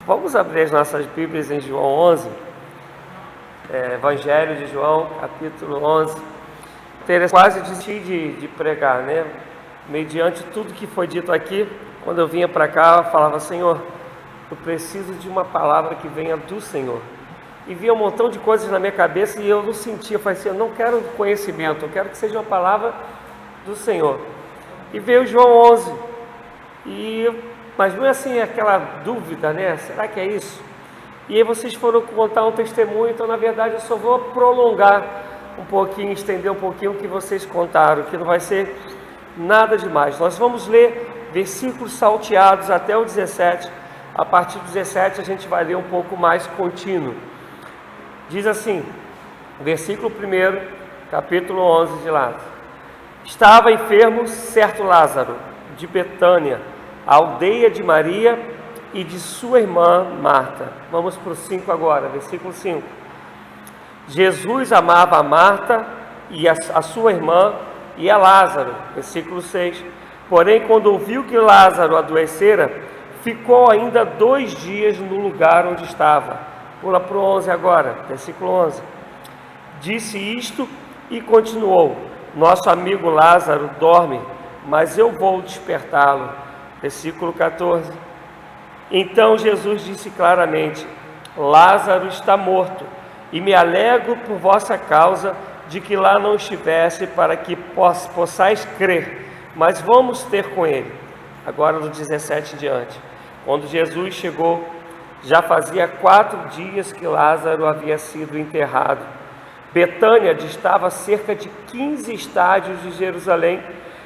Vamos abrir as nossas Bíblias em João 11, Evangelho de João, capítulo 11. Quase desisti de pregar, né? Mediante tudo que foi dito aqui, quando eu vinha para cá, eu falava: Senhor, eu preciso de uma palavra que venha do Senhor. E vinha um montão de coisas na minha cabeça e eu não sentia. Eu falei assim: eu não quero conhecimento, eu quero que seja uma palavra do Senhor. E veio João 11, mas não é assim aquela dúvida, né? Será que é isso? E aí vocês foram contar um testemunho, então na verdade eu só vou prolongar um pouquinho, estender um pouquinho o que vocês contaram, que não vai ser nada demais. Nós vamos ler versículos salteados até o 17, a partir do 17 a gente vai ler um pouco mais contínuo. Diz assim, versículo 1, capítulo 11 de lá: Estava enfermo certo Lázaro, de Betânia, a aldeia de Maria e de sua irmã Marta. Vamos para o 5 agora, versículo 5. Jesus amava a Marta e a sua irmã e a Lázaro. Versículo 6. Porém, quando ouviu que Lázaro adoecera, ficou ainda 2 dias no lugar onde estava. Pula para o 11 agora, versículo 11. Disse isto e continuou: Nosso amigo Lázaro dorme, mas eu vou despertá-lo. Versículo 14. Então Jesus disse claramente: Lázaro está morto, e me alegro por vossa causa de que lá não estivesse, para que possais crer, mas vamos ter com ele. Agora do 17 em diante. Quando Jesus chegou, já fazia 4 dias que Lázaro havia sido enterrado. Betânia distava cerca de 15 estádios de Jerusalém,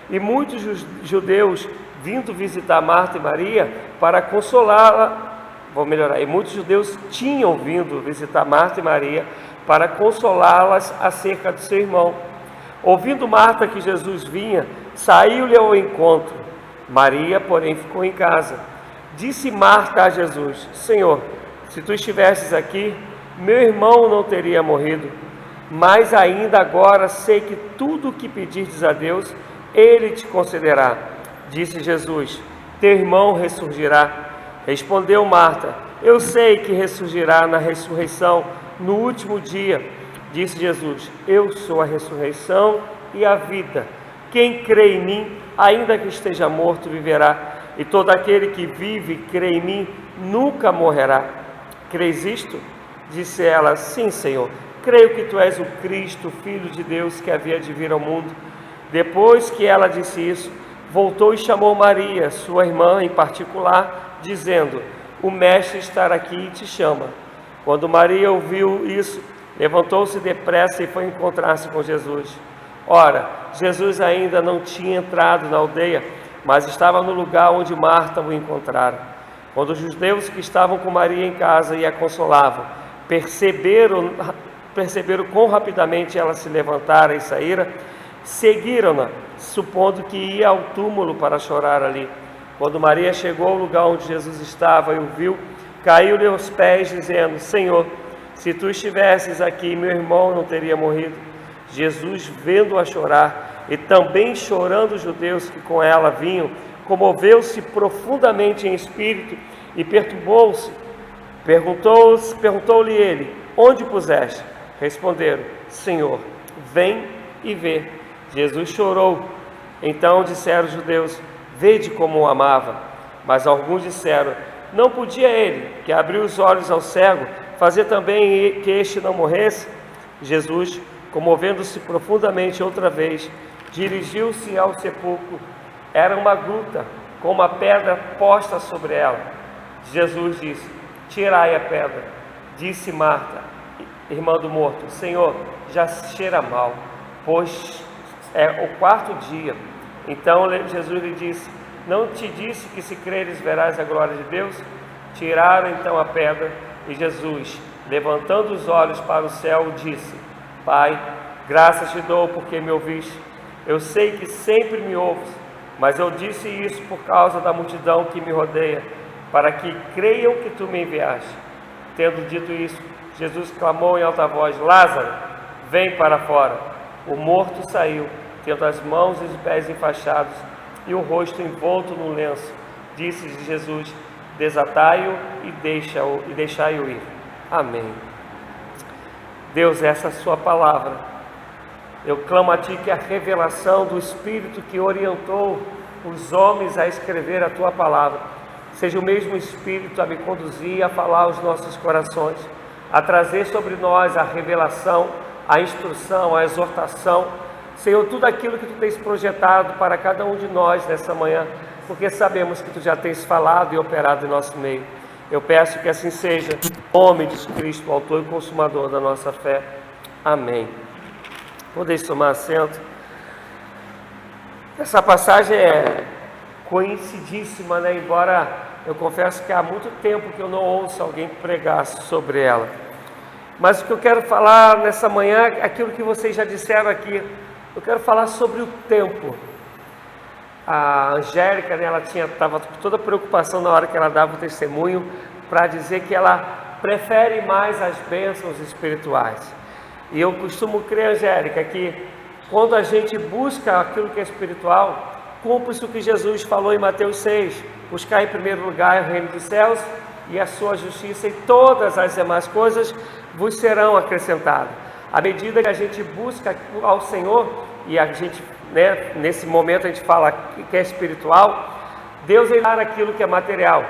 e muitos judeus vindo visitar Marta e Maria para consolá-la. E muitos judeus tinham vindo visitar Marta e Maria para consolá-las acerca do seu irmão. Ouvindo Marta que Jesus vinha, saiu-lhe ao encontro. Maria, porém, ficou em casa. Disse Marta a Jesus: Senhor, se tu estivesses aqui, meu irmão não teria morrido. Mas ainda agora sei que tudo o que pedirdes a Deus, Ele te concederá. Disse Jesus: Teu irmão ressurgirá. Respondeu Marta: Eu sei que ressurgirá na ressurreição no último dia. Disse Jesus: Eu sou a ressurreição e a vida. Quem crê em mim, ainda que esteja morto, viverá. E todo aquele que vive e crê em mim, nunca morrerá. Crês isto? Disse ela: Sim, Senhor. Creio que tu és o Cristo, o Filho de Deus, que havia de vir ao mundo. Depois que ela disse isso, voltou e chamou Maria, sua irmã em particular, dizendo: O mestre está aqui e te chama. Quando Maria ouviu isso, levantou-se depressa e foi encontrar-se com Jesus. Ora, Jesus ainda não tinha entrado na aldeia, mas estava no lugar onde Marta o encontrara. Quando os judeus que estavam com Maria em casa e a consolavam, perceberam quão rapidamente ela se levantara e saíra, seguiram-na, supondo que ia ao túmulo para chorar ali. Quando Maria chegou ao lugar onde Jesus estava e o viu, caiu-lhe aos pés, dizendo: Senhor, se tu estivesses aqui, meu irmão não teria morrido. Jesus, vendo-a chorar, e também chorando os judeus que com ela vinham, comoveu-se profundamente em espírito e perturbou-se. Perguntou-lhe ele: Onde o puseste? Responderam: Senhor, vem e vê. Jesus chorou. Então disseram os judeus: Vede como o amava. Mas alguns disseram: Não podia ele, que abriu os olhos ao cego, fazer também que este não morresse? Jesus, comovendo-se profundamente outra vez, dirigiu-se ao sepulcro. Era uma gruta, com uma pedra posta sobre ela. Jesus disse: Tirai a pedra. Disse Marta, irmã do morto: Senhor, já cheira mal, pois é o 4º dia. Então Jesus lhe disse: Não te disse que se creres verás a glória de Deus? Tiraram então a pedra, e Jesus, levantando os olhos para o céu, disse: Pai, graças te dou porque me ouviste. Eu sei que sempre me ouves, mas eu disse isso por causa da multidão que me rodeia, para que creiam que tu me enviaste. Tendo dito isso, Jesus clamou em alta voz: Lázaro, vem para fora. O morto saiu, tendo as mãos e os pés enfaixados e o rosto envolto num lenço. Disse Jesus: desatai-o e deixai-o ir. Amém. Deus, essa é a sua palavra. Eu clamo a Ti que a revelação do Espírito que orientou os homens a escrever a Tua palavra seja o mesmo Espírito a me conduzir a falar aos nossos corações, a trazer sobre nós a revelação, a instrução, a exortação. Senhor, tudo aquilo que Tu tens projetado para cada um de nós nessa manhã, porque sabemos que Tu já tens falado e operado em nosso meio. Eu peço que assim seja, em nome de Cristo, o autor e consumador da nossa fé. Amém. Podeis tomar assento. Essa passagem é conhecidíssima, né? Embora eu confesso que há muito tempo que eu não ouço alguém pregar sobre ela. Mas o que eu quero falar nessa manhã é aquilo que vocês já disseram aqui. Eu quero falar sobre o tempo. A Angélica, né, ela estava com toda a preocupação na hora que ela dava o testemunho para dizer que ela prefere mais as bênçãos espirituais. E eu costumo crer, Angélica, que quando a gente busca aquilo que é espiritual, cumpre-se o que Jesus falou em Mateus 6: buscar em primeiro lugar o reino dos céus e a sua justiça, e todas as demais coisas vos serão acrescentadas. À medida que a gente busca ao Senhor, e a gente, né, nesse momento a gente fala que é espiritual, Deus ele dá aquilo que é material.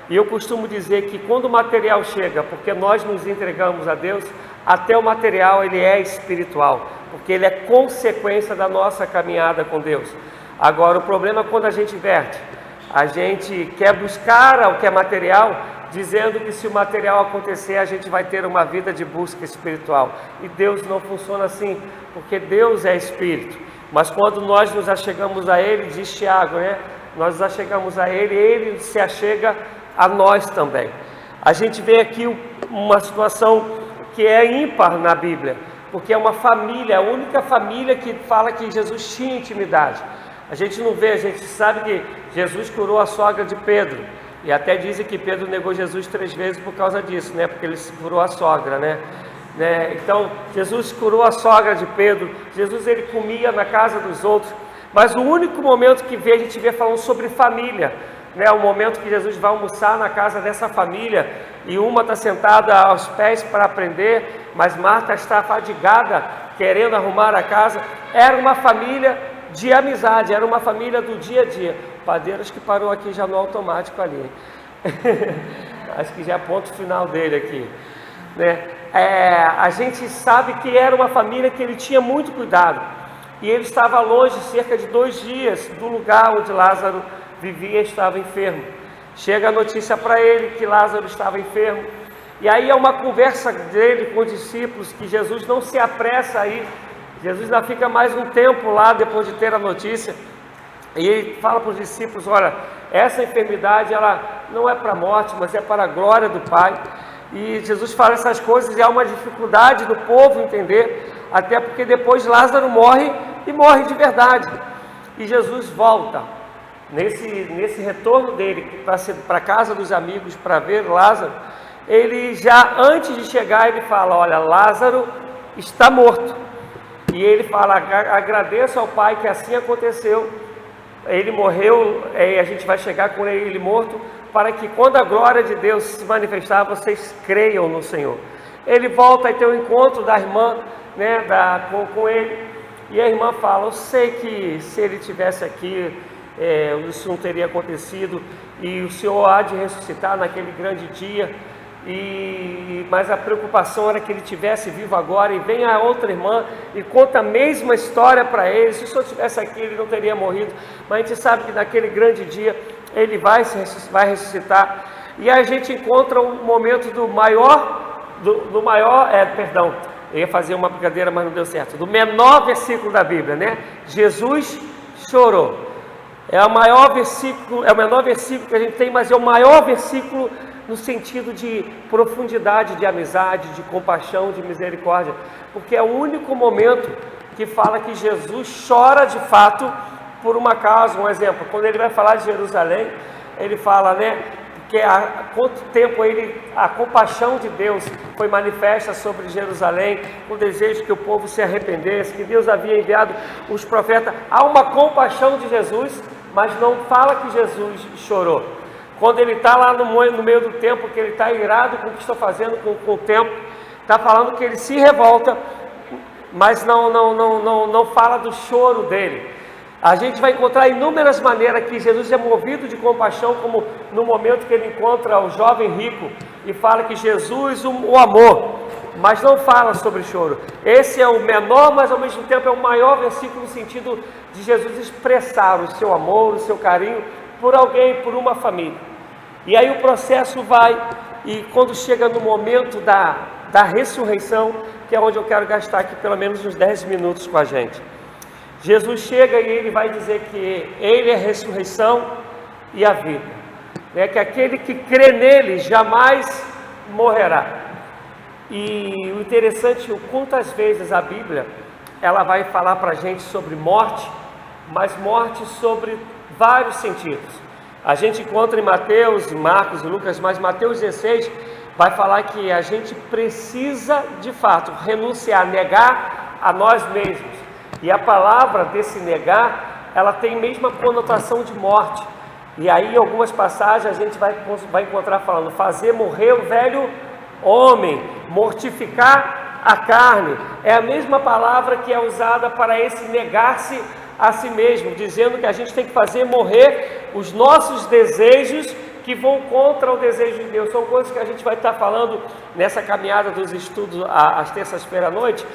E eu costumo dizer que quando o material chega, porque nós nos entregamos a Deus, até o material ele é espiritual, porque ele é consequência da nossa caminhada com Deus. Agora o problema é quando a gente inverte. A gente quer buscar o que é material, dizendo que se o material acontecer, a gente vai ter uma vida de busca espiritual. E Deus não funciona assim, porque Deus é Espírito. Mas quando nós nos achegamos a Ele, diz Tiago, né? Nós nos achegamos a Ele, Ele se achega a nós também. A gente vê aqui uma situação que é ímpar na Bíblia, porque é uma família, a única família que fala que Jesus tinha intimidade. A gente não vê, a gente sabe que Jesus curou a sogra de Pedro, e até dizem que Pedro negou Jesus 3 vezes por causa disso, né? Porque ele curou a sogra, né? Então, Jesus curou a sogra de Pedro, Jesus ele comia na casa dos outros, mas o único momento que a gente vê falando sobre família, né? O momento que Jesus vai almoçar na casa dessa família, e uma está sentada aos pés para aprender, mas Marta está fadigada, querendo arrumar a casa. Era uma família de amizade, era uma família do dia a dia. Padeiro, acho que parou aqui já no automático ali. Acho que já é ponto final dele aqui, né? A gente sabe que era uma família que ele tinha muito cuidado, e ele estava longe, cerca de 2 dias, do lugar onde Lázaro vivia, estava enfermo. Chega a notícia para ele que Lázaro estava enfermo, e aí é uma conversa dele com os discípulos, que Jesus não se apressa aí. Jesus ainda fica mais um tempo lá depois de ter a notícia, e ele fala para os discípulos: olha, essa enfermidade ela não é para a morte, mas é para a glória do Pai. E Jesus fala essas coisas e há uma dificuldade do povo entender, até porque depois Lázaro morre, e morre de verdade. E Jesus volta, nesse retorno dele para a casa dos amigos para ver Lázaro, ele já antes de chegar ele fala: olha, Lázaro está morto. E ele fala: agradeço ao Pai que assim aconteceu, ele morreu, a gente vai chegar com ele morto, para que quando a glória de Deus se manifestar, vocês creiam no Senhor. Ele volta e tem um encontro da irmã, né, com ele, e a irmã fala: eu sei que se ele estivesse aqui, isso não teria acontecido, e o Senhor há de ressuscitar naquele grande dia. Mas a preocupação era que ele estivesse vivo agora. E vem a outra irmã e conta a mesma história para ele: se o Senhor estivesse aqui, ele não teria morrido. Mas a gente sabe que naquele grande dia ele vai ressuscitar. E a gente encontra um momento do eu ia fazer uma brincadeira, mas não deu certo, do menor versículo da Bíblia, né? Jesus chorou. É o menor versículo que a gente tem, mas é o maior versículo no sentido de profundidade, de amizade, de compaixão, de misericórdia, porque é o único momento que fala que Jesus chora de fato por uma causa. Um exemplo, quando ele vai falar de Jerusalém, ele fala, né, que há quanto tempo a compaixão de Deus foi manifesta sobre Jerusalém, o desejo que o povo se arrependesse, que Deus havia enviado os profetas. Há uma compaixão de Jesus, mas não fala que Jesus chorou. Quando ele está lá no meio do templo, que ele está irado com o que está fazendo com o templo, está falando que ele se revolta, mas não fala do choro dele. A gente vai encontrar inúmeras maneiras que Jesus é movido de compaixão, como no momento que ele encontra o jovem rico e fala que Jesus o amou, mas não fala sobre choro. Esse é o menor, mas ao mesmo tempo é o maior versículo no sentido de Jesus expressar o seu amor, o seu carinho por alguém, por uma família. E aí o processo vai, e quando chega no momento da ressurreição, que é onde eu quero gastar aqui pelo menos uns 10 minutos com a gente. Jesus chega e ele vai dizer que ele é a ressurreição e a vida, que aquele que crê nele jamais morrerá. E o interessante é quantas vezes a Bíblia ela vai falar para a gente sobre morte, mas morte sobre vários sentidos. A gente encontra em Mateus, Marcos e Lucas, mas Mateus 16 vai falar que a gente precisa de fato renunciar, negar a nós mesmos. E a palavra desse negar, ela tem a mesma conotação de morte. E aí em algumas passagens a gente vai encontrar falando, fazer morrer o velho homem, mortificar a carne. É a mesma palavra que é usada para esse negar-se a si mesmo, dizendo que a gente tem que fazer morrer os nossos desejos que vão contra o desejo de Deus. São coisas que a gente vai estar falando nessa caminhada dos estudos às terças-feiras à noite.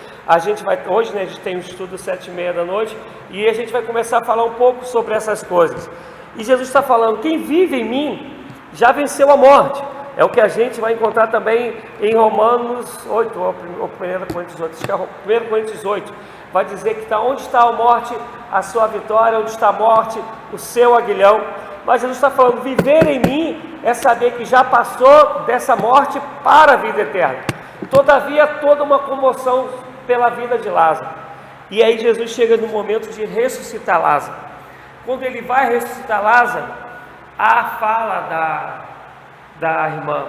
Hoje, né, a gente tem um estudo às 7h30 da noite, e a gente vai começar a falar um pouco sobre essas coisas. E Jesus está falando, quem vive em mim já venceu a morte. É o que a gente vai encontrar também em Romanos 8, ou 1 Coríntios 8, acho que é 1 Coríntios 8, vai dizer que onde está a morte, a sua vitória, onde está a morte, o seu aguilhão. Mas Jesus está falando, viver em mim é saber que já passou dessa morte para a vida eterna. Todavia, toda uma comoção pela vida de Lázaro. E aí Jesus chega no momento de ressuscitar Lázaro. Quando ele vai ressuscitar Lázaro, a fala da irmã,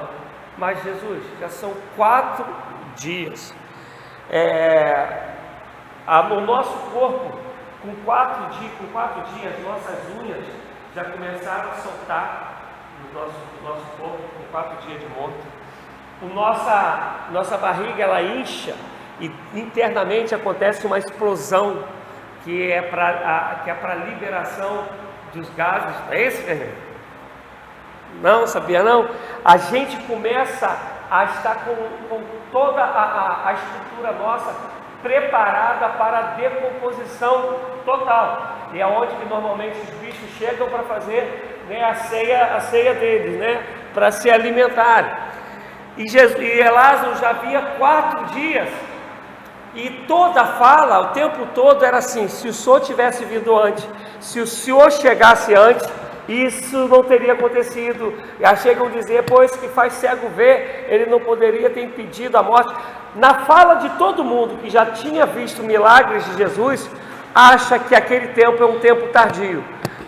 mas Jesus, já são 4 dias. O nosso corpo, com 4 dias, nossas unhas já começaram a soltar no nosso corpo, com 4 dias de morto. Nossa barriga, ela incha, e internamente acontece uma explosão, que é para liberação dos gases. É esse, Fernando? Não, sabia não? A gente começa a estar com toda a estrutura nossa preparada para a decomposição total. E é onde que normalmente os bichos chegam para fazer, né, a ceia deles, né, para se alimentarem. E Lázaro já havia 4 dias. E toda a fala, o tempo todo era assim, se o Senhor tivesse vindo antes, se o Senhor chegasse antes, isso não teria acontecido. Já chegam a dizer, pois que faz cego ver, ele não poderia ter impedido a morte. Na fala de todo mundo que já tinha visto milagres de Jesus, acha que aquele tempo é um tempo tardio,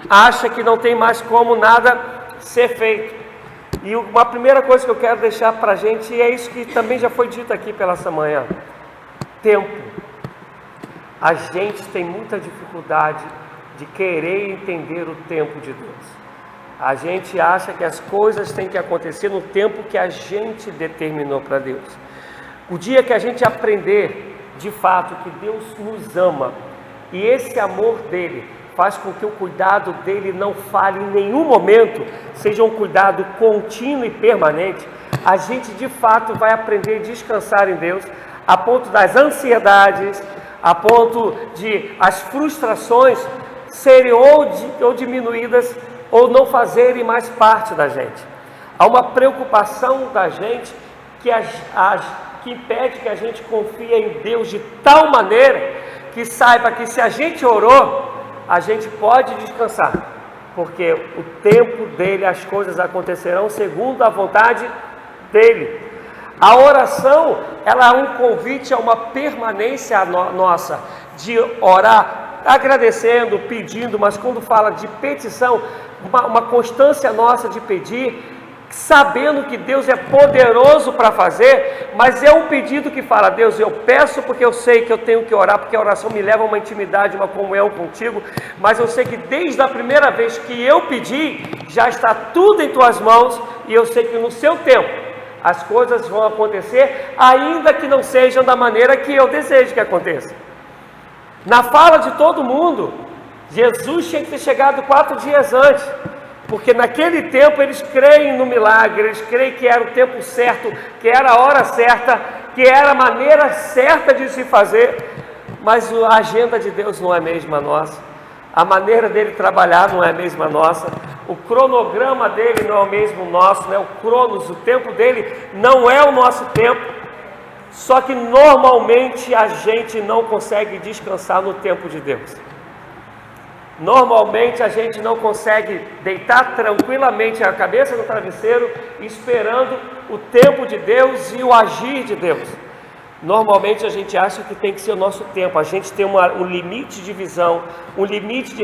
acha que não tem mais como nada ser feito. E uma primeira coisa que eu quero deixar para a gente é isso que também já foi dito aqui pela essa manhã: tempo. A gente tem muita dificuldade de querer entender o tempo de Deus. A gente acha que as coisas têm que acontecer no tempo que a gente determinou para Deus. O dia que a gente aprender de fato que Deus nos ama, e esse amor dele faz com que o cuidado dele não falhe em nenhum momento, seja um cuidado contínuo e permanente, a gente de fato vai aprender a descansar em Deus, a ponto das ansiedades, a ponto de as frustrações serem ou diminuídas ou não fazerem mais parte da gente. Há uma preocupação da gente que impede que a gente confie em Deus de tal maneira que saiba que se a gente orou, a gente pode descansar, porque o tempo dele, as coisas acontecerão segundo a vontade dele. A oração, ela é um convite a uma permanência nossa, de orar, agradecendo, pedindo, mas quando fala de petição, uma constância nossa de pedir, sabendo que Deus é poderoso para fazer, mas é um pedido que fala: Deus, eu peço porque eu sei que eu tenho que orar, porque a oração me leva a uma intimidade, uma comunhão contigo, mas eu sei que desde a primeira vez que eu pedi, já está tudo em tuas mãos, e eu sei que no seu tempo as coisas vão acontecer, ainda que não sejam da maneira que eu desejo que aconteça. Na fala de todo mundo, Jesus tinha que ter chegado 4 dias antes, porque naquele tempo eles creem no milagre, eles creem que era o tempo certo, que era a hora certa, que era a maneira certa de se fazer, mas a agenda de Deus não é a mesma nossa, a maneira dele trabalhar não é a mesma nossa, o cronograma dele não é o mesmo nosso, né? O cronos, o tempo dele não é o nosso tempo, só que normalmente a gente não consegue descansar no tempo de Deus. Normalmente a gente não consegue deitar tranquilamente a cabeça no travesseiro, esperando o tempo de Deus e o agir de Deus. Normalmente a gente acha que tem que ser o nosso tempo, a gente tem um limite de visão, um limite de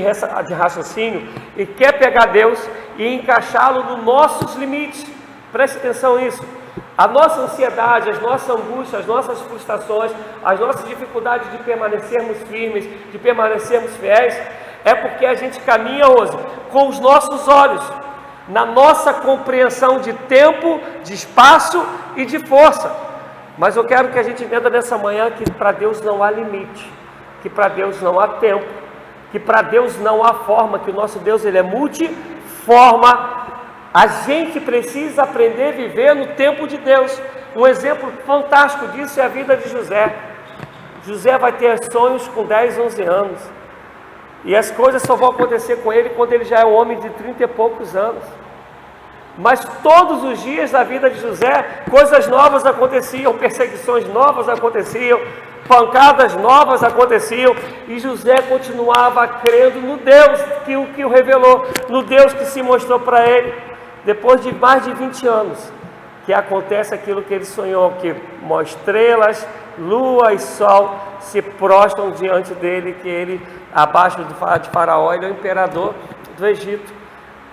raciocínio, e quer pegar Deus e encaixá-lo nos nossos limites. Preste atenção nisso. A nossa ansiedade, as nossas angústias, as nossas frustrações, as nossas dificuldades de permanecermos firmes, de permanecermos fiéis, é porque a gente caminha, Rose, com os nossos olhos, na nossa compreensão de tempo, de espaço e de força. Mas eu quero que a gente entenda nessa manhã que para Deus não há limite, que para Deus não há tempo, que para Deus não há forma, que o nosso Deus ele é multiforma. A gente precisa aprender a viver no tempo de Deus. Um exemplo fantástico disso é a vida de José. José vai ter sonhos com 10, 11 anos. E as coisas só vão acontecer com ele quando ele já é um homem de 30 e poucos anos. Mas todos os dias da vida de José, coisas novas aconteciam, perseguições novas aconteciam, pancadas novas aconteciam, e José continuava crendo no Deus que o revelou, no Deus que se mostrou para ele. Depois de mais de 20 anos, que acontece aquilo que ele sonhou, que estrelas, lua e sol se prostram diante dele, que ele, abaixo de Faraó, ele é o imperador do Egito.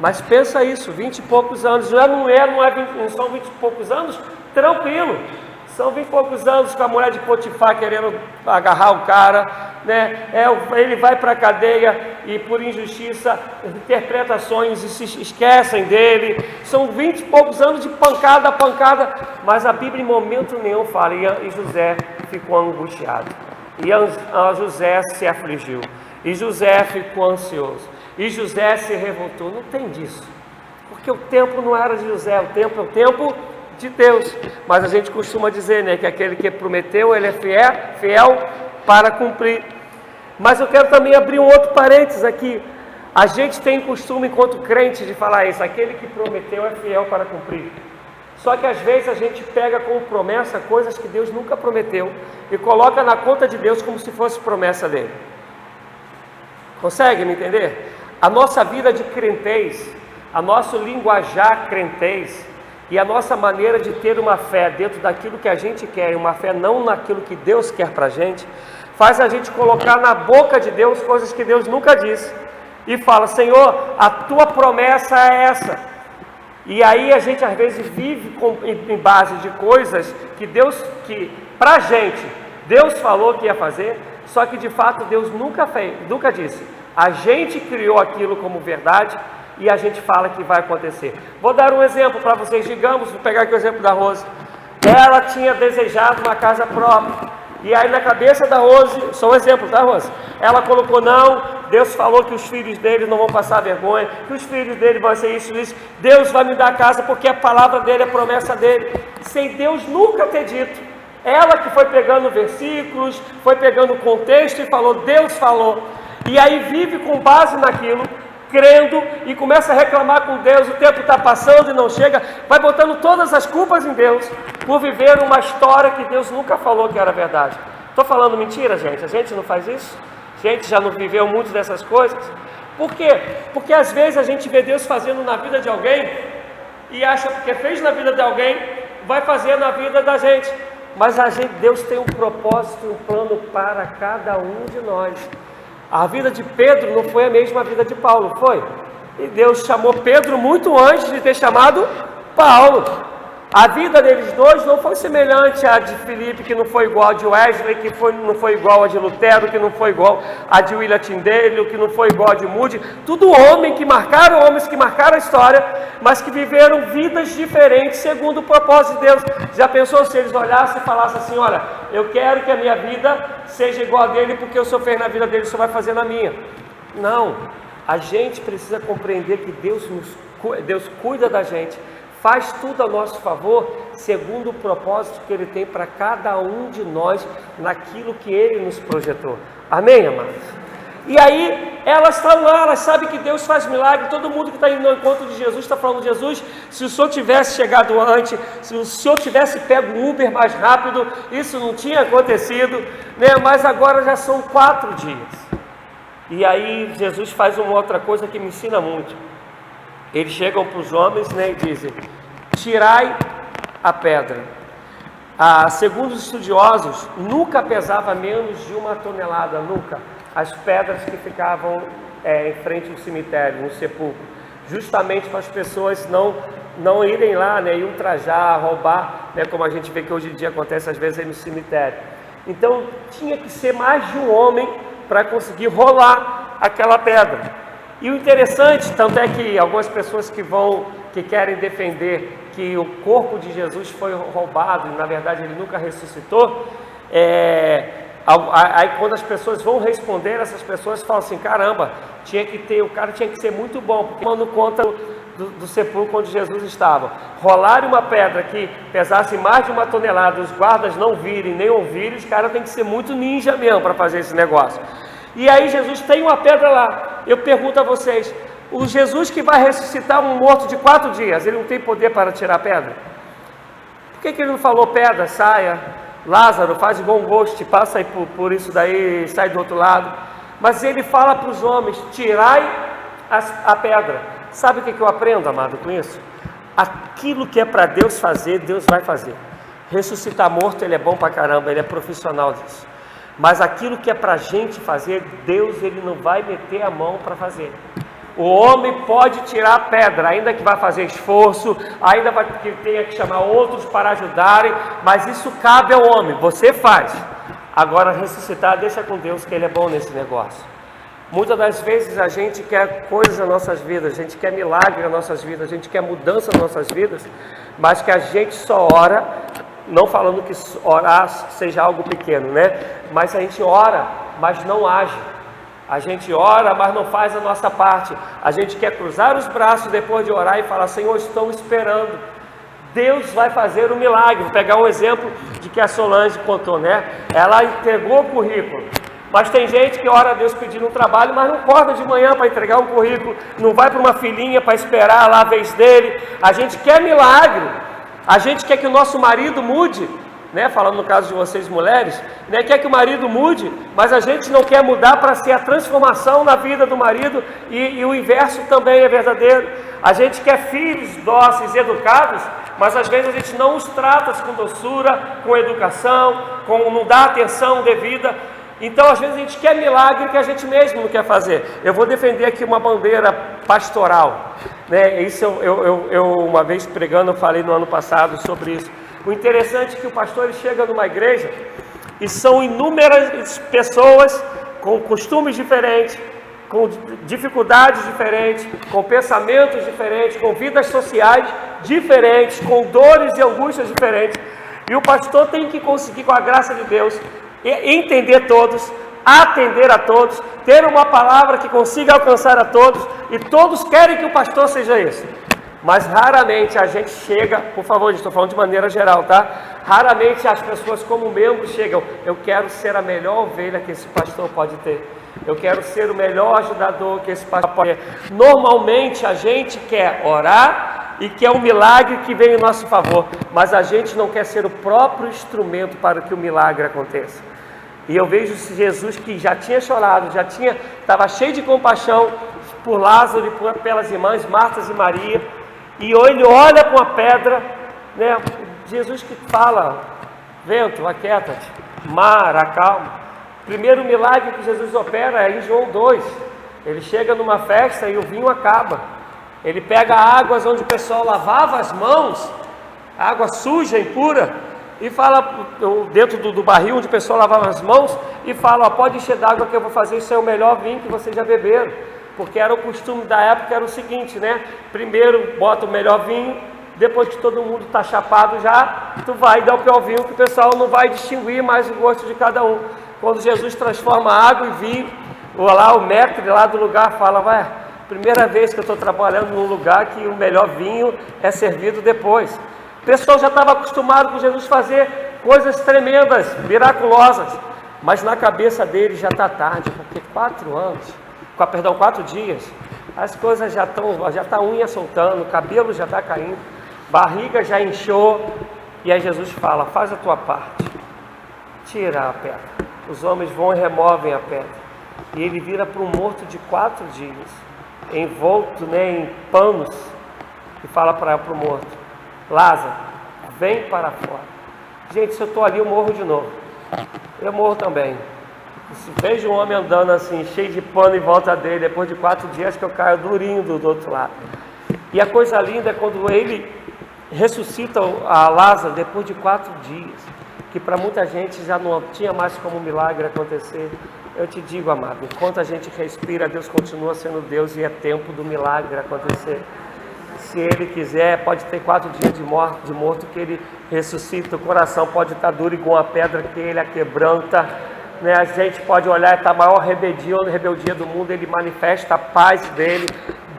Mas pensa isso, 20 e poucos anos, já não são 20 e poucos anos, tranquilo, são 20 e poucos anos com a mulher de Potifar querendo agarrar o cara, né? Ele vai para a cadeia e por injustiça interpreta sonhos e se esquecem dele, são 20 e poucos anos de pancada, mas a Bíblia em momento nenhum fala, e José ficou angustiado, e José se afligiu, e José ficou ansioso, e José se revoltou. Não tem disso, porque o tempo não era de José, o tempo é o tempo de Deus. Mas a gente costuma dizer, né, que aquele que prometeu, ele é fiel para cumprir. Mas eu quero também abrir um outro parênteses aqui. A gente tem costume, enquanto crente, de falar isso: aquele que prometeu é fiel para cumprir. Só que às vezes a gente pega como promessa coisas que Deus nunca prometeu e coloca na conta de Deus como se fosse promessa dele. Consegue me entender? A nossa vida de crentez, a nosso linguajar crentez e a nossa maneira de ter uma fé dentro daquilo que a gente quer, uma fé não naquilo que Deus quer para a gente, faz a gente colocar na boca de Deus coisas que Deus nunca disse e fala: Senhor, a tua promessa é essa. E aí a gente às vezes vive em base de coisas que para a gente Deus falou que ia fazer, só que de fato Deus nunca disse. A gente criou aquilo como verdade e a gente fala que vai acontecer. Vou dar um exemplo para vocês. Digamos, vou pegar aqui o exemplo da Rose. Ela tinha desejado uma casa própria. E aí na cabeça da Rose, só um exemplo, tá, Rose? Ela colocou: não, Deus falou que os filhos dele não vão passar vergonha, que os filhos dele vão ser isso. Deus vai me dar a casa porque a palavra dele, a promessa dele. Sem Deus nunca ter dito. Ela que foi pegando versículos, foi pegando o contexto e falou: Deus falou. E aí vive com base naquilo, crendo, e começa a reclamar com Deus, o tempo está passando e não chega, vai botando todas as culpas em Deus, por viver uma história que Deus nunca falou que era verdade. Estou falando mentira, gente? A gente não faz isso? A gente já não viveu muito dessas coisas? Por quê? Porque às vezes a gente vê Deus fazendo na vida de alguém, e acha que fez na vida de alguém, vai fazer na vida da gente. Mas Deus tem um propósito, um plano para cada um de nós. A vida de Pedro não foi a mesma vida de Paulo, foi? E Deus chamou Pedro muito antes de ter chamado Paulo. A vida deles dois não foi semelhante à de Filipe, que não foi igual a de Wesley, que não foi igual a de Lutero, que não foi igual a de William Tyndale, que não foi igual a de Moody. Tudo homens que marcaram a história, mas que viveram vidas diferentes segundo o propósito de Deus. Já pensou se eles olhassem e falassem assim: olha, eu quero que a minha vida seja igual a dele, porque eu sou fez na vida dele, só vai fazer na minha. Não, a gente precisa compreender que Deus cuida da gente, faz tudo a nosso favor, segundo o propósito que Ele tem para cada um de nós, naquilo que Ele nos projetou. Amém, amados? E aí, elas estão lá, elas sabem que Deus faz milagre. Todo mundo que está indo no encontro de Jesus está falando: Jesus, se o Senhor tivesse chegado antes, se o Senhor tivesse pego o Uber mais rápido, isso não tinha acontecido, né? Mas agora já são 4 dias. E aí, Jesus faz uma outra coisa que me ensina muito. Eles chegam para os homens, né, e dizem: tirai a pedra. Segundo os estudiosos, nunca pesava menos de 1 tonelada, nunca, as pedras que ficavam em frente ao cemitério, no sepulcro, justamente para as pessoas não irem lá, né, e ultrajar, roubar, né, como a gente vê que hoje em dia acontece às vezes aí no cemitério. Então tinha que ser mais de um homem para conseguir rolar aquela pedra. E o interessante, tanto é que algumas pessoas que querem defender que o corpo de Jesus foi roubado e na verdade ele nunca ressuscitou, aí quando as pessoas vão responder, essas pessoas falam assim: caramba, o cara tinha que ser muito bom, porque tomando conta do sepulcro onde Jesus estava, rolar uma pedra que pesasse mais de 1 tonelada, os guardas não virem nem ouvirem, os caras têm que ser muito ninja mesmo para fazer esse negócio. E aí Jesus tem uma pedra lá. Eu pergunto a vocês: o Jesus que vai ressuscitar um morto de 4 dias, ele não tem poder para tirar a pedra? Por que ele não falou: pedra, saia, Lázaro, faz igual um ghost, passa aí por isso daí, sai do outro lado? Mas ele fala para os homens: tirai a pedra. Sabe o que eu aprendo, amado, com isso? Aquilo que é para Deus fazer, Deus vai fazer. Ressuscitar morto, ele é bom pra caramba, ele é profissional disso. Mas aquilo que é para a gente fazer, Deus ele não vai meter a mão para fazer. O homem pode tirar a pedra, ainda que vá fazer esforço, ainda que tenha que chamar outros para ajudarem, mas isso cabe ao homem, você faz. Agora ressuscitar, deixa com Deus, que Ele é bom nesse negócio. Muitas das vezes a gente quer coisas nas nossas vidas, a gente quer milagre nas nossas vidas, a gente quer mudança nas nossas vidas, mas que a gente só ora. Não falando que orar seja algo pequeno, né? Mas a gente ora, mas não age. A gente ora, mas não faz a nossa parte. A gente quer cruzar os braços depois de orar e falar: Senhor, estou esperando. Deus vai fazer um milagre. Vou pegar um exemplo de que a Solange contou, né? Ela entregou o currículo. Mas tem gente que ora a Deus pedindo um trabalho, mas não acorda de manhã para entregar um currículo, não vai para uma filinha para esperar lá a vez dele. A gente quer milagre. A gente quer que o nosso marido mude, né? Falando no caso de vocês mulheres, né? Quer que o marido mude, mas a gente não quer mudar para ser a transformação na vida do marido, e o inverso também é verdadeiro. A gente quer filhos dóceis, educados, mas às vezes a gente não os trata com doçura, com educação, não dá atenção devida. Então às vezes a gente quer milagre que a gente mesmo não quer fazer. Eu vou defender aqui uma bandeira pastoral, né? Isso eu uma vez pregando, eu falei no ano passado sobre isso. O interessante é que o pastor ele chega numa igreja e são inúmeras pessoas com costumes diferentes, com dificuldades diferentes, com pensamentos diferentes, com vidas sociais diferentes, com dores e angústias diferentes. E o pastor tem que conseguir, com a graça de Deus, entender todos, atender a todos, ter uma palavra que consiga alcançar a todos, e todos querem que o pastor seja esse. Mas raramente a gente chega, por favor, estou falando de maneira geral, tá? Raramente as pessoas como membros chegam: eu quero ser a melhor ovelha que esse pastor pode ter, eu quero ser o melhor ajudador que esse pastor pode ter. Normalmente a gente quer orar e quer um milagre que vem em nosso favor, mas a gente não quer ser o próprio instrumento para que o milagre aconteça. E eu vejo Jesus, que já tinha chorado, estava cheio de compaixão por Lázaro e pelas irmãs Marta e Maria, e ele olha com a pedra, né? Jesus que fala: vento, aquieta-te, mar, acalma. Primeiro milagre que Jesus opera é em João 2. Ele chega numa festa e o vinho acaba. Ele pega águas onde o pessoal lavava as mãos, água suja, impura, e fala, dentro do barril onde o pessoal lavava as mãos, e fala, ó, pode encher d'água que eu vou fazer, isso é o melhor vinho que vocês já beberam. Porque era o costume da época, era o seguinte, né? Primeiro bota o melhor vinho, depois que todo mundo está chapado já, tu vai dar o pior vinho, que o pessoal não vai distinguir mais o gosto de cada um. Quando Jesus transforma água em vinho, lá o mestre lá do lugar fala, vai, primeira vez que eu estou trabalhando num lugar que o melhor vinho é servido depois. O pessoal já estava acostumado com Jesus fazer coisas tremendas, miraculosas, mas na cabeça dele já está tarde, porque 4 dias, as coisas já está a unha soltando, o cabelo já está caindo, barriga já inchou, e aí Jesus fala, faz a tua parte, tira a pedra. Os homens vão e removem a pedra, e ele vira para um morto de 4 dias, envolto, né, em panos, e fala para o morto, Lázaro, vem para fora. Gente, se eu estou ali, eu morro de novo, eu morro também. Se vejo um homem andando assim, cheio de pano em volta dele, depois de 4 dias que eu caio durinho do outro lado. E a coisa linda é quando ele ressuscita a Lázaro depois de 4 dias, que para muita gente já não tinha mais como um milagre acontecer. Eu te digo, amado, enquanto a gente respira, Deus continua sendo Deus e é tempo do milagre acontecer. Se Ele quiser, pode ter 4 dias de morto que Ele ressuscita, o coração pode estar duro igual uma pedra que Ele a quebranta. Né, a gente pode olhar, está a maior rebeldia do mundo, Ele manifesta a paz dEle.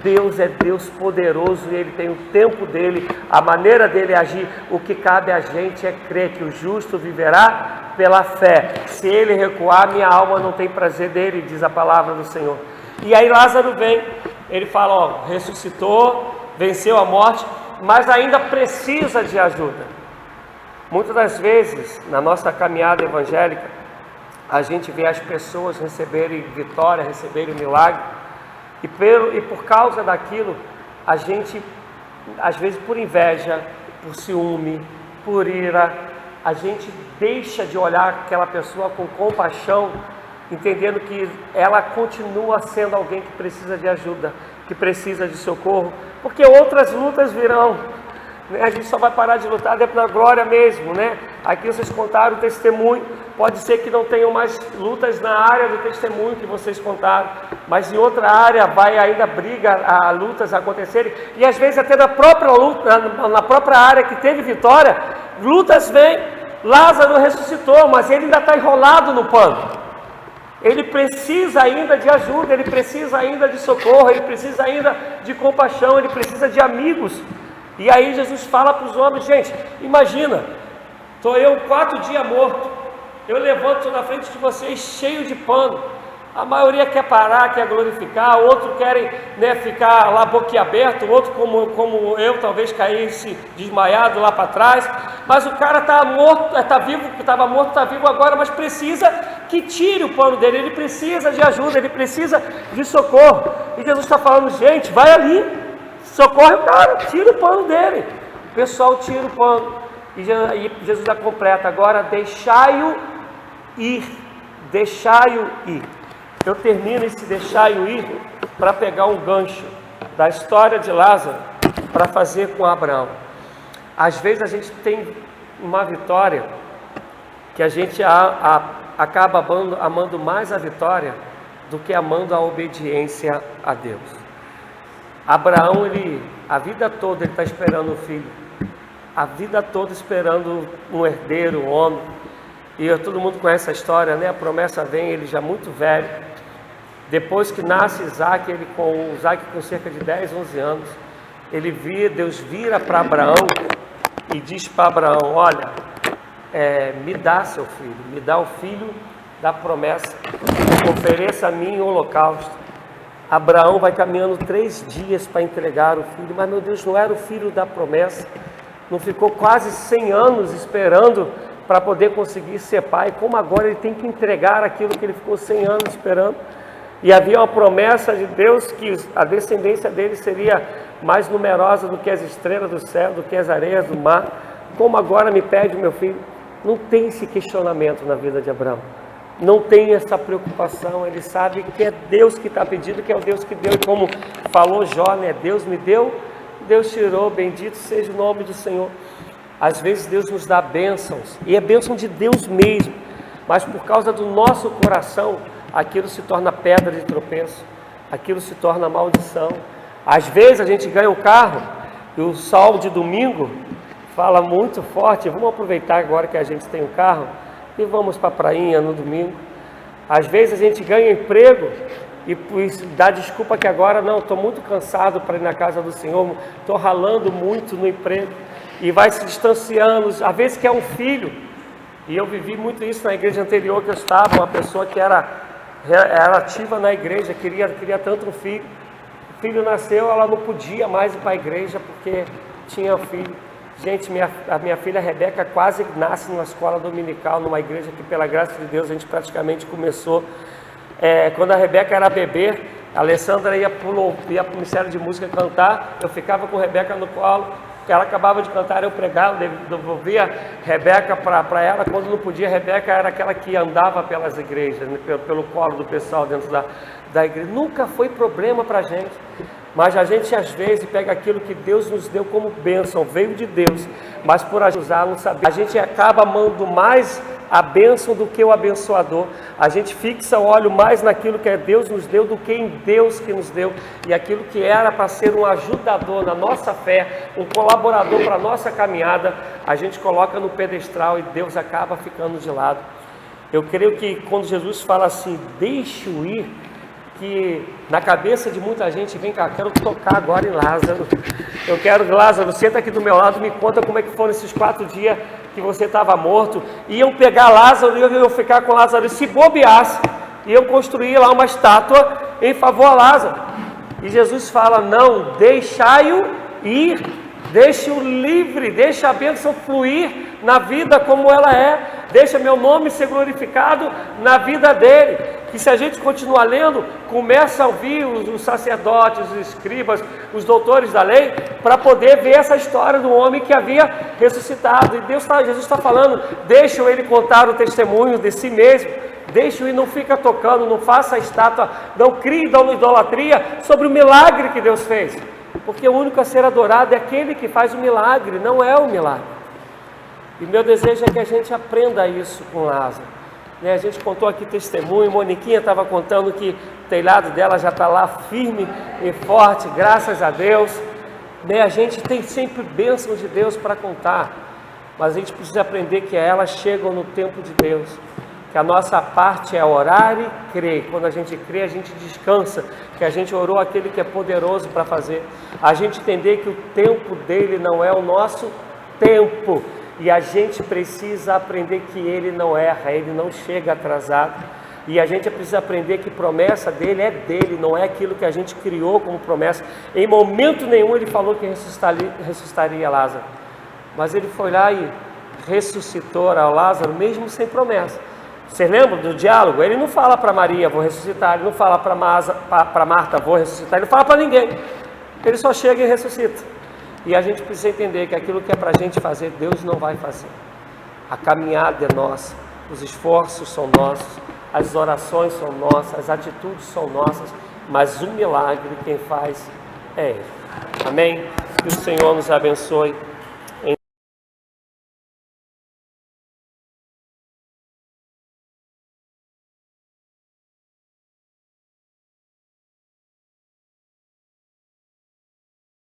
Deus é Deus poderoso e Ele tem o tempo dEle, a maneira dEle agir. O que cabe a gente é crer que o justo viverá pela fé. Se ele recuar, minha alma não tem prazer dele, diz a palavra do Senhor. E aí Lázaro vem, ele fala, ó, ressuscitou, venceu a morte, mas ainda precisa de ajuda. Muitas das vezes, na nossa caminhada evangélica, a gente vê as pessoas receberem vitória, receberem milagre, e por causa daquilo, a gente, às vezes por inveja, por ciúme, por ira, a gente deixa de olhar aquela pessoa com compaixão, entendendo que ela continua sendo alguém que precisa de ajuda, que precisa de socorro, porque outras lutas virão. A gente só vai parar de lutar depois da glória mesmo, né? Aqui vocês contaram o testemunho, pode ser que não tenham mais lutas na área do testemunho que vocês contaram, mas em outra área vai ainda lutas acontecerem, e às vezes até na própria luta, na própria área que teve vitória, lutas vêm. Lázaro ressuscitou, mas ele ainda está enrolado no pano, ele precisa ainda de ajuda, ele precisa ainda de socorro, ele precisa ainda de compaixão, ele precisa de amigos. E aí Jesus fala para os homens, gente, imagina, estou eu 4 dias morto, eu levanto na frente de vocês cheio de pano, a maioria quer parar, quer glorificar, outros querem, né, ficar lá boquiaberto, outro como eu, talvez caísse desmaiado lá para trás, mas o cara está morto, está vivo, estava morto, está vivo agora, mas precisa que tire o pano dele, ele precisa de ajuda, ele precisa de socorro. E Jesus está falando, gente, vai ali, socorre o cara, tira o pano dele. O pessoal tira o pano, e Jesus já completa, agora deixai-o ir, deixai-o ir. Eu termino esse deixai-o ir para pegar um gancho da história de Lázaro para fazer com Abraão. Às vezes a gente tem uma vitória que a gente acaba amando mais a vitória do que amando a obediência a Deus. Abraão, a vida toda ele está esperando um filho, a vida toda esperando um herdeiro, um homem, e todo mundo conhece a história, né? A promessa vem, ele já muito velho, depois que nasce Isaac, Isaac com cerca de 10, 11 anos, Deus vira para Abraão e diz para Abraão, olha, me dá seu filho, me dá o filho da promessa, ofereça a mim em holocausto. Abraão vai caminhando 3 dias para entregar o filho, mas meu Deus, não era o filho da promessa, não ficou quase 100 anos esperando para poder conseguir ser pai, como agora ele tem que entregar aquilo que ele ficou 100 anos esperando, e havia uma promessa de Deus que a descendência dele seria mais numerosa do que as estrelas do céu, do que as areias do mar, como agora me pede o meu filho? Não tem esse questionamento na vida de Abraão, não tem essa preocupação, ele sabe que é Deus que está pedindo, que é o Deus que deu, e como falou Jó, né? Deus me deu, Deus tirou, bendito seja o nome do Senhor. Às vezes Deus nos dá bênçãos, e é bênção de Deus mesmo, mas por causa do nosso coração, aquilo se torna pedra de tropeço, aquilo se torna maldição. Às vezes a gente ganha um carro, e o sol de domingo fala muito forte, vamos aproveitar agora que a gente tem um carro, e vamos para a prainha no domingo. Às vezes a gente ganha emprego e dá desculpa que agora não, estou muito cansado para ir na casa do Senhor, estou ralando muito no emprego, e vai se distanciando. Às vezes quer um filho, e eu vivi muito isso na igreja anterior que eu estava, uma pessoa que era ativa na igreja, queria tanto um filho. O filho nasceu, ela não podia mais ir para a igreja porque tinha filho. Gente, a minha filha Rebeca quase nasce numa escola dominical, numa igreja que, pela graça de Deus, a gente praticamente começou. Quando a Rebeca era bebê, a Alessandra ia para o Ministério de Música cantar, eu ficava com a Rebeca no colo, ela acabava de cantar, eu pregava, devolvia Rebeca para ela. Quando não podia, a Rebeca era aquela que andava pelas igrejas, né, pelo colo do pessoal dentro da igreja. Nunca foi problema para a gente. Mas a gente às vezes pega aquilo que Deus nos deu como bênção, veio de Deus, mas por usar não saber, a gente acaba amando mais a bênção do que o abençoador. A gente fixa o olho mais naquilo que Deus nos deu do que em Deus que nos deu, e aquilo que era para ser um ajudador na nossa fé, um colaborador para a nossa caminhada, a gente coloca no pedestal e Deus acaba ficando de lado. Eu creio que quando Jesus fala assim, deixe-o ir, que na cabeça de muita gente, vem cá, quero tocar agora em Lázaro, eu quero, Lázaro, senta aqui do meu lado, me conta como é que foram esses 4 dias que você estava morto. Iam pegar Lázaro e eu ficar com Lázaro, e se bobeasse, iam construir lá uma estátua em favor a Lázaro. E Jesus fala, não, deixai-o ir, deixe-o livre, deixa a bênção fluir na vida como ela é, deixa meu nome ser glorificado na vida dele. Que se a gente continuar lendo, começa a ouvir os sacerdotes, os escribas, os doutores da lei, para poder ver essa história do homem que havia ressuscitado. E Jesus está falando, deixa ele contar o testemunho de si mesmo, deixa e não fica tocando, não faça a estátua, não crie idolatria sobre o milagre que Deus fez, porque o único a ser adorado é aquele que faz o milagre, não é o milagre. E meu desejo é que a gente aprenda isso com Lázaro. A gente contou aqui testemunho, Moniquinha estava contando que o telhado dela já está lá firme e forte, graças a Deus. A gente tem sempre bênçãos de Deus para contar, mas a gente precisa aprender que elas chegam no tempo de Deus, que a nossa parte é orar e crer. Quando a gente crê, a gente descansa, que a gente orou aquele que é poderoso para fazer. A gente entender que o tempo dele não é o nosso tempo, e a gente precisa aprender que ele não erra, ele não chega atrasado. E a gente precisa aprender que promessa dele é dele, não é aquilo que a gente criou como promessa. Em momento nenhum ele falou que ressuscitaria Lázaro, mas ele foi lá e ressuscitou a Lázaro mesmo sem promessa. Você lembra do diálogo? Ele não fala para Maria, vou ressuscitar, ele não fala para Marta, vou ressuscitar, ele não fala para ninguém, ele só chega e ressuscita. E a gente precisa entender que aquilo que é para a gente fazer, Deus não vai fazer. A caminhada é nossa, os esforços são nossos, as orações são nossas, as atitudes são nossas, mas o milagre quem faz é Ele. Amém? Que o Senhor nos abençoe.